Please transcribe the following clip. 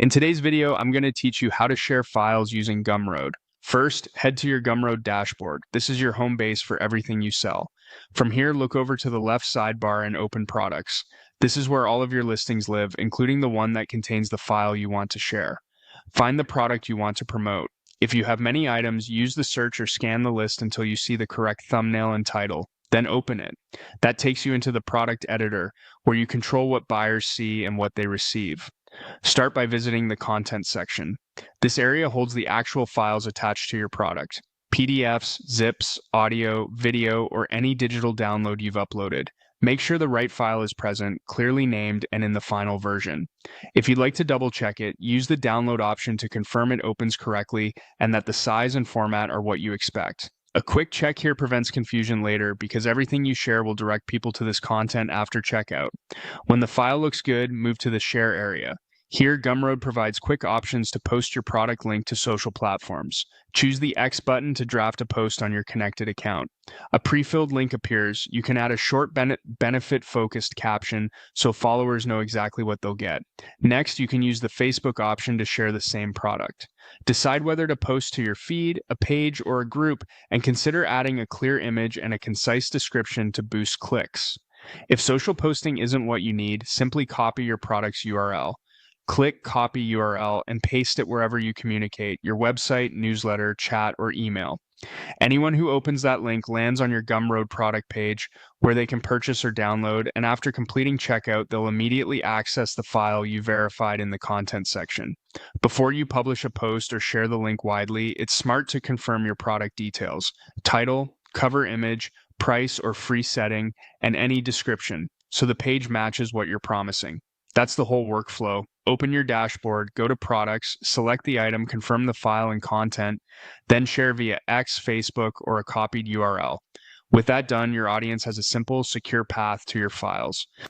In today's video, I'm going to teach you how to share files using Gumroad. First, head to your Gumroad dashboard. This is your home base for everything you sell. From here, look over to the left sidebar and open Products. This is where all of your listings live, including the one that contains the file you want to share. Find the product you want to promote. If you have many items, use the search or scan the list until you see the correct thumbnail and title. Then open it. That takes you into the product editor, where you control what buyers see and what they receive. Start by visiting the Content section. This area holds the actual files attached to your product: PDFs, zips, audio, video, or any digital download you've uploaded. Make sure the right file is present, clearly named, and in the final version. If you'd like to double check it, use the download option to confirm it opens correctly and that the size and format are what you expect. A quick check here prevents confusion later, because everything you share will direct people to this content after checkout. When the file looks good, move to the Share area. Here, Gumroad provides quick options to post your product link to social platforms. Choose the X button to draft a post on your connected account. A pre-filled link appears. You can add a short benefit-focused caption so followers know exactly what they'll get. Next, you can use the Facebook option to share the same product. Decide whether to post to your feed, a page, or a group, and consider adding a clear image and a concise description to boost clicks. If social posting isn't what you need, simply copy your product's URL. Click Copy URL and paste it wherever you communicate: your website, newsletter, chat, or email. Anyone who opens that link lands on your Gumroad product page, where they can purchase or download, and after completing checkout, they'll immediately access the file you verified in the Content section. Before you publish a post or share the link widely, it's smart to confirm your product details: title, cover image, price or free setting, and any description, so the page matches what you're promising. That's the whole workflow. Open your dashboard, go to Products, select the item, confirm the file and content, then share via X, Facebook, or a copied URL. With that done, your audience has a simple, secure path to your files.